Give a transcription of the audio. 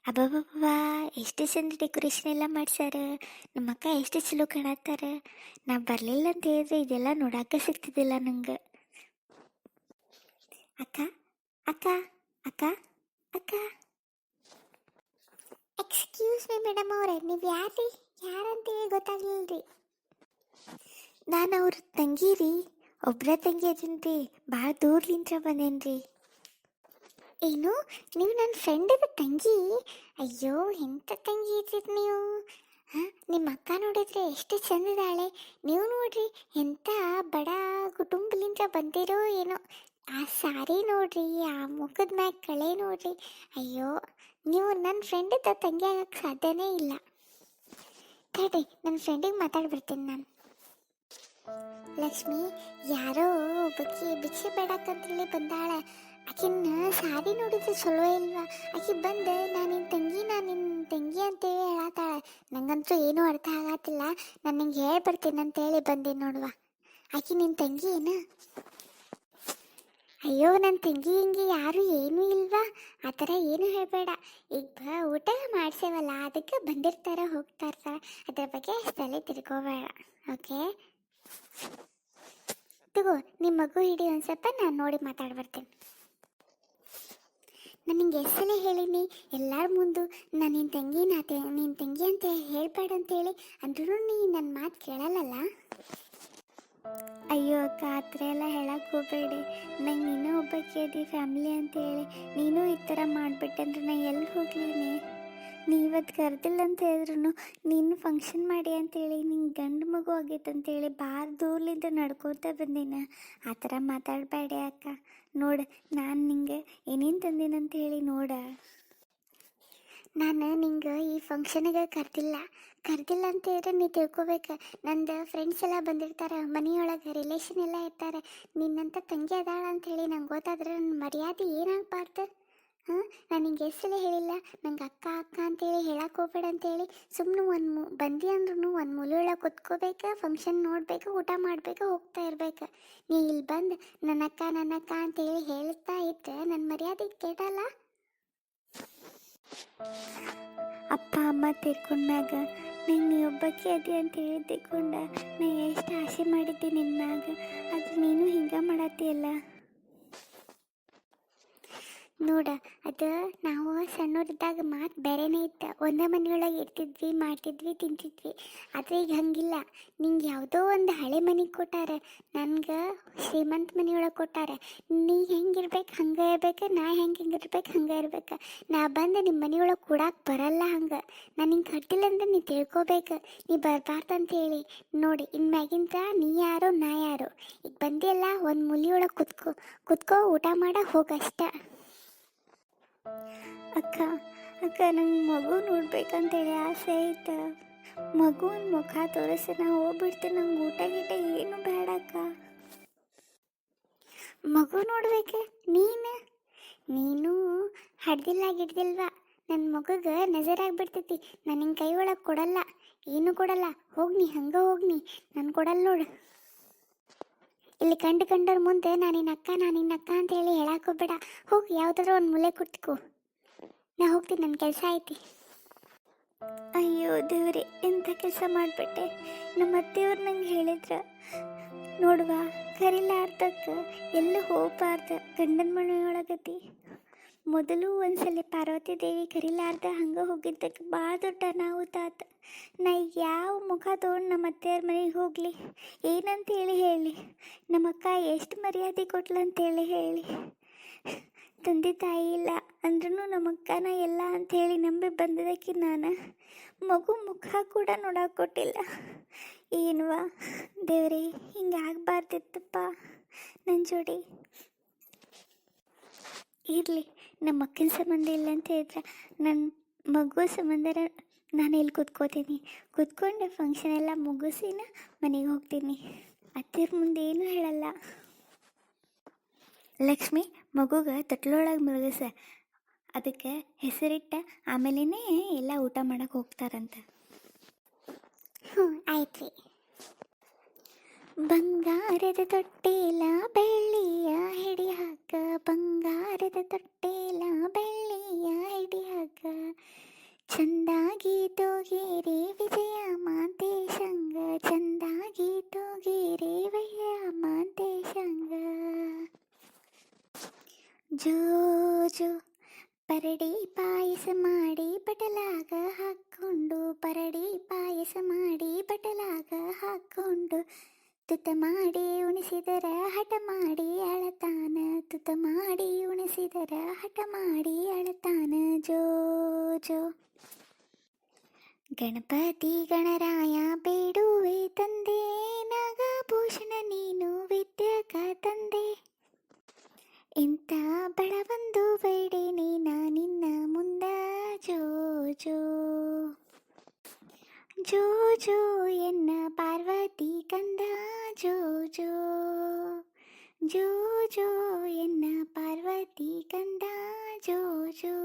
ಅಬ್ಬಬ್ಬಬ್ಬಾ! ಎಷ್ಟು ಚಂದ ಡೆಕೋರೇಷನ್ ಎಲ್ಲ ಮಾಡ್ಸ್ಯಾರ. ನಮ್ಮ ಅಕ್ಕ ಎಷ್ಟು ಚಲೋ ಕಾಣತ್ತಾರ. ನಾ ಬರಲಿಲ್ಲ ಅಂತ ಹೇಳಿದ್ರೆ ಇದೆಲ್ಲ ನೋಡಾಕ ಸಿಗ್ತಿದ್ದಿಲ್ಲ ನಂಗೆ. ಅಕ್ಕ ಅಕ್ಕ ಅಕ್ಕ ಅಕ್ಕ ಎಕ್ಸ್ಕ್ಯೂಸ್ ಮೀ ಮೇಡಮ್ ಅವರೇ, ನೀವು ಯಾರ್ರಿ? ಯಾರಂತೇಳಿ ಗೊತ್ತಾಗ್ಲಿಲ್ರಿ. ನಾನು ಅವ್ರ ತಂಗಿ ರೀ. ಒಬ್ರ ತಂಗಿ ಅದೀನ್ರಿ. ಭಾಳ ದೂರ್ಲಿಂತ್ರ ಬಂದೇನ್ರಿ. ಏನು, ನೀವು ನನ್ನ ಫ್ರೆಂಡದ ತಂಗಿ? ಅಯ್ಯೋ, ಎಂಥ ತಂಗಿ ಇದ್ರಿ ನೀವು. ಹಾಂ, ನಿಮ್ಮ ಅಕ್ಕ ನೋಡಿದ್ರೆ ಎಷ್ಟು ಚಂದದಾಳೆ. ನೀವು ನೋಡ್ರಿ ಎಂಥ ಬಡ ಕುಟುಂಬಲಿಂದ ಬಂದಿರೋ ಏನೋ. ಆ ಸಾರಿ ನೋಡ್ರಿ, ಆ ಮುಖದ ಮ್ಯಾಗ ಕಳೆ ನೋಡ್ರಿ. ಅಯ್ಯೋ, ನೀವು ನನ್ನ ಫ್ರೆಂಡದ ತಂಗಿ ಆಗಕ್ಕೆ ಸಾಧ್ಯನೇ ಇಲ್ಲ. ತಡಿ, ನನ್ನ ಫ್ರೆಂಡಿಗೆ ಮಾತಾಡ್ಬಿಡ್ತೀನಿ ನಾನು. ಲಕ್ಷ್ಮಿ, ಯಾರೋ ಒಬ್ಬಾಕಿ ಭಿಕ್ಷೆ ಬೇಡಕ್ಕಂತೇಳಿ ಬಂದಾಳ. ಆಕಿನ್ನ ಸಾರಿ ನೋಡಿದ್ರೆ ಚಲೋ ಇಲ್ವಾ? ಆಕಿ ಬಂದು ನಾನು ನಿನ್ನ ತಂಗಿ ಅಂತೇಳಿ ಹೇಳತ್ತಾಳ. ನಂಗಂತೂ ಏನೂ ಅರ್ಥ ಆಗತ್ತಿಲ್ಲ. ನಾನು ನಿಂಗೆ ಹೇಳ್ಬರ್ತೀನಿ ಅಂತೇಳಿ ಬಂದೀನಿ ನೋಡುವ. ಆಕಿ ನಿನ್ನ ತಂಗಿ ಏನು? ಅಯ್ಯೋ, ನನ್ನ ತಂಗಿ ಹಿಂಗೆ ಯಾರು ಏನೂ ಇಲ್ವಾ? ಆ ಥರ ಏನು ಹೇಳಬೇಡ. ಈಗ ಊಟ ಮಾಡ್ಸೇವಲ್ಲ, ಅದಕ್ಕೆ ಬಂದಿರ್ತಾರ ಹೋಗ್ತಾ ಇರ್ತಾರ. ಅದ್ರ ಬಗ್ಗೆ ತಲೆ ತಿರ್ಕೋಬೇಡ, ಓಕೆ? ತಗೋ, ನಿಮ್ಮ ಮಗು ಹಿಡಿ ಒಂದು ಸ್ವಲ್ಪ, ನಾನು ನೋಡಿ ಮಾತಾಡ್ಬರ್ತೀನಿ. ನಾನು ನಿಂಗೆ ಎಷ್ಟೇ ಹೇಳಿನಿ ಎಲ್ಲರ ಮುಂದೆ ನಾನು ನಿನ್ನ ತಂಗಿ ಅಂತ ಹೇಳ್ಬೇಡ ಅಂತೇಳಿ, ಅಂದ್ರೂ ನೀ ನನ್ನ ಮಾತು ಕೇಳಲ್ಲಲ್ಲ. ಅಯ್ಯೋ ಅಕ್ಕ, ಆ ಥರ ಎಲ್ಲ ಹೇಳಕ್ಕೆ ಹೋಗಬೇಡಿ. ನಂಗೆ ನೀನು ಒಬ್ಬಾಕಿ ಅದಿ ಫ್ಯಾಮಿಲಿ ಅಂತೇಳಿ ನೀನು ಈ ಥರ ಮಾಡಿಬಿಟ್ಟಂದ್ರೆ ನಾನು ಎಲ್ಲಿ ಹೋಗ್ಲಿ? ನೀವತ್ತು ಕರೆದಿಲ್ಲ ಅಂತ ಹೇಳಿದ್ರು ನೀನು ಫಂಕ್ಷನ್ ಮಾಡಿ ಅಂತೇಳಿ ನಿಂಗೆ ಗಂಡು ಮಗು ಆಗೈತೆ ಅಂತೇಳಿ ಭಾಳ ದೂರಲಿಂದ ನಡ್ಕೊತ ಬಂದೀನಿ. ಆ ಥರ ಮಾತಾಡಬೇಡಿ ಅಕ್ಕ. ನೋಡು, ನಾನು ನಿಂಗೆ ಏನೇನು ತಂದೀನಂತ ಹೇಳಿ ನೋಡ. ನಾನು ನಿಂಗೆ ಈ ಫಂಕ್ಷನಿಗೆ ಕರೆದಿಲ್ಲ ಅಂತ ಹೇಳಿದ್ರೆ ನೀ ತಿಳ್ಕೊಬೇಕು. ನಂದು ಫ್ರೆಂಡ್ಸ್ ಎಲ್ಲ ಬಂದಿರ್ತಾರೆ, ಮನೆಯೊಳಗೆ ರಿಲೇಷನ್ ಎಲ್ಲ ಇರ್ತಾರೆ. ನಿನ್ನಂಥ ತಂಗಿ ಅದಾಳ ಅಂಥೇಳಿ ನಂಗೆ ಗೊತ್ತಾದ್ರೆ ನನ್ನ ಮರ್ಯಾದೆ ಏನಾಗಬಾರ್ದು? ಹಾಂ, ನಾನು ನಿಂಗೆ ಎಷ್ಟೇ ಹೇಳಿಲ್ಲ ನಂಗೆ ಅಕ್ಕ ಅಂತೇಳಿ ಹೇಳಕ್ಕೆ ಹೋಗ್ಬೇಡ ಅಂತೇಳಿ. ಸುಮ್ಮನೆ ಬಂದಿ ಅಂದ್ರೂ ಒಂದು ಮೂಲೆಯೊಳಗೆ ಕುತ್ಕೋಬೇಕು, ಫಂಕ್ಷನ್ ನೋಡಬೇಕು, ಊಟ ಮಾಡಬೇಕು, ಹೋಗ್ತಾ ಇರ್ಬೇಕು. ನೀ ಇಲ್ಲಿ ಬಂದು ನನ್ನ ಅಕ್ಕ ಅಂತೇಳಿ ಹೇಳ್ತಾ ಇದ್ದರೆ ನನ್ನ ಮರ್ಯಾದೆ ಕೆಡಲ್ಲ. ಅಪ್ಪ ಅಮ್ಮ ತೀರ್ಕೊಂಡ್ಮ್ಯಾಗ ನೀ ಒಬ್ಬಾಕಿ ಅದಿ ಅಂತ ಹೇಳಿ ತಿಳ್ಕೊಂಡ ನಾ ಎಷ್ಟು ಆಸೆ ಮಾಡಿದ್ದೆ ನಿನ್ನ ಮ್ಯಾಗ. ಆದರೆ ನೀನು ಹಿಂಗೆ ಮಾಡತ್ತೀಯಲ್ಲ. ನೋಡ, ಅದು ನಾವು ಸಣ್ಣವರಿದ್ದಾಗ ಮಾತು ಬೇರೆನೇ ಇತ್ತು. ಒಂದೇ ಮನೆಯೊಳಗೆ ಇರ್ತಿದ್ವಿ, ಮಾಡ್ತಿದ್ವಿ, ತಿಂತಿದ್ವಿ. ಆದರೆ ಈಗ ಹಂಗಿಲ್ಲ. ನಿಂಗೆ ಯಾವುದೋ ಒಂದು ಹಳೆ ಮನೆಗೆ ಕೊಟ್ಟಾರೆ, ನನಗೆ ಶ್ರೀಮಂತ ಮನೆಯೊಳಗೆ ಕೊಟ್ಟಾರೆ. ನೀ ಹೆಂಗಿರ್ಬೇಕು ಹಂಗೆ ಇರ್ಬೇಕು, ನಾ ಹೆಂಗಿರ್ಬೇಕು ಹಂಗೆ ಇರ್ಬೇಕು. ನಾ ಬಂದು ನಿಮ್ಮ ಮನೆಯೊಳಗೆ ಕೂಡಕ್ಕೆ ಬರಲ್ಲ. ಹಂಗೆ ನಾನು ಹಿಂಗೆ ಕಟ್ಟಿಲ್ಲ ಅಂದ್ರೆ ನೀ ತಿಳ್ಕೊಬೇಕು, ನೀ ಬರಬಾರ್ದಂತೇಳಿ. ನೋಡಿ, ಇನ್ಮ್ಯಾಗಿಂತ ನೀ ಯಾರೋ ನಾ ಯಾರೋ. ಈಗ ಬಂದಿಲ್ಲ, ಒಂದು ಮೂಲೆಯೊಳಗೆ ಕುತ್ಕೋ ಊಟ ಮಾಡ ಹೋಗಷ್ಟ. ಅಕ್ಕ ನಂಗೆ ಮಗು ನೋಡ್ಬೇಕಂತೇಳಿ ಆಸೆ ಐತೆ. ಮಗುವಿನ ಮುಖ ತೋರಿಸಿ ನಾ ಹೋಗ್ಬಿಡ್ತೀನಿ. ನಂಗೆ ಊಟ ಗೀಟ ಏನು ಬೇಡ ಅಕ್ಕ. ಮಗು ನೋಡ್ಬೇಕೆ? ನೀನು ಹಿಡ್ದಿಲ್ವಾ? ನನ್ನ ಮಗುಗೆ ನಜರಾಗ್ಬಿಡ್ತೈತಿ. ನಾನು ನಿನ್ನ ಕೈ ಒಳಗೆ ಕೊಡಲ್ಲ, ಏನು ಕೊಡಲ್ಲ. ಹೋಗ್ನಿ, ಹಂಗೆ ಹೋಗ್ನಿ, ನಾನು ಕೊಡಲ್ಲ ನೋಡು. ಇಲ್ಲಿ ಕಂಡವ್ರ ಮುಂದೆ ನಾನು ನಿನ್ನ ಅಕ್ಕ ಅಂತೇಳಿ ಹೇಳಾಕೋಬೇಡ. ಹೋಗಿ ಯಾವುದಾದ್ರೂ ಒಂದು ಮೂಲೆ ಕುತ್ಕೋ. ನಾ ಹೋಗ್ತೀನಿ, ನನ್ನ ಕೆಲಸ ಐತಿ. ಅಯ್ಯೋ ದೇವ್ರಿ, ಎಂಥ ಕೆಲಸ ಮಾಡಿಬಿಟ್ಟೆ. ನಮ್ಮ ಅತ್ತೆಯವ್ರು ನಂಗೆ ಹೇಳಿದ್ರ, ನೋಡುವ ಕರಿಲಾರ್ದಕ್ಕೆ ಎಲ್ಲ ಹೋಗ್ಬಾರ್ದು, ಗಂಡನ ಮನೆಯೊಳಗತಿ. ಮೊದಲು ಒಂದ್ಸಲ ಪಾರ್ವತಿ ದೇವಿ ಕರಿಲಾರ್ದ ಹಂಗೆ ಹೋಗಿದ್ದಕ್ಕೆ ಭಾಳ ದೊಡ್ಡ ಅನಾಹುತ ಆತ. ನಾ ಯಾವ ಮುಖ ತೊಗೊಂಡು ನಮ್ಮ ಅತ್ತೆಯವ್ರ ಮನೆಗೆ ಹೋಗಲಿ? ಏನಂತ ಹೇಳಿ ನಮ್ಮ ಅಕ್ಕ ಎಷ್ಟು ಮರ್ಯಾದೆ ಕೊಟ್ಲಂತೇಳಿ ಹೇಳಿ. ತಂದೆ ತಾಯಿ ಇಲ್ಲ ಅಂದ್ರೂ ನಮ್ಮ ಅಕ್ಕನ ಎಲ್ಲ ಅಂಥೇಳಿ ನಂಬಿ ಬಂದಿದ್ದಕ್ಕೆ ನಾನು ಮಗು ಮುಖ ಕೂಡ ನೋಡೋಕೆ ಕೊಟ್ಟಿಲ್ಲ. ಏನ್ವಾ ದೇವ್ರಿ, ಹಿಂಗೆ ಆಗಬಾರ್ದಿತ್ತಪ್ಪ ನನ್ನ ಜೋಡಿ. ಇರಲಿ, ನಮ್ಮ ಅಕ್ಕನ ಸಂಬಂಧ ಇಲ್ಲ ಅಂತ ಹೇಳಿದ್ರೆ ನನ್ನ ಮಗು ಸಂಬಂಧ ನಾನು ಇಲ್ಲಿ ಕುತ್ಕೊಂಡು ಫಂಕ್ಷನ್ ಎಲ್ಲ ಮುಗಿಸಿನ ಮನೆಗೆ ಹೋಗ್ತೀನಿ. ಅತ್ತಿರ ಮುಂದೆ ಏನೂ ಹೇಳಲ್ಲ. ಲಕ್ಷ್ಮಿ, ಮಗುಗೆ ತೊಟ್ಲೊಳಗೆ ಮಲಗಿಸ, ಅದಕ್ಕೆ ಹೆಸರಿಟ್ಟ ಆಮೇಲೆ ಎಲ್ಲ ಊಟ ಮಾಡೋಕೆ ಹೋಗ್ತಾರಂತ. ಆಯ್ತು ರೀ. ಬಂಗಾರದ ತೊಟ್ಟೇಲ ಬೆಳ್ಳಿಯ ಹಿಡಿ ಹಾಕ, ಬಂಗಾರದ ತೊಟ್ಟೇಲ ಬೆಳ್ಳಿಯ ಹಿಡಿ ಹಾಕ, ಚಂದಾಗಿ ತೋಗೇರೆ ವಿಜಯ ಮಾಂತೇಶಂಗ ಚಂದಾಗಿ ತೋಗೇರೆ ವಿಜಯ ಮಾಂತೇಶಂಗ ಜೋ ಜೋ ಪರಡಿ ಪಾಯಸ ಮಾಡಿ ಬಟಲಾಗ ಹಾಕ್ಕೊಂಡು ಪರಡಿ ಪಾಯಸ ಮಾಡಿ ಬಟಲಾಗ ಹಾಕ್ಕೊಂಡು ತುತ್ತ ಮಾಡಿ ಉಣಿಸಿದರ ಹಠ ಮಾಡಿ ಅಳತಾನ ತುತ್ತ ಮಾಡಿ ಉಣಿಸಿದರ ಹಠ ಮಾಡಿ ಅಳತಾನ ಜೋ ಜೋ ಗಣಪತಿ ಗಣರಾಯ ಬೇಡುವೆ ತಂದೆ ನಾಗಭೂಷಣ ನೀನು ವಿದ್ಯಕ ತಂದೆ ಇಂಥ ಬಡವಂದು ಬೇಡಿ ನೀನ ನಿನ್ನ ಮುಂದ ಜೋ ಜೋ ಜೋ ಜೋ ಎನ್ನ ಪಾರ್ವತಿ ಕಂದ ಜೋ ಜೋ ಜೋ ಜೋ ಎನ್ನ ಪಾರ್ವತಿ ಕಂದ ಜೋ ಜೋ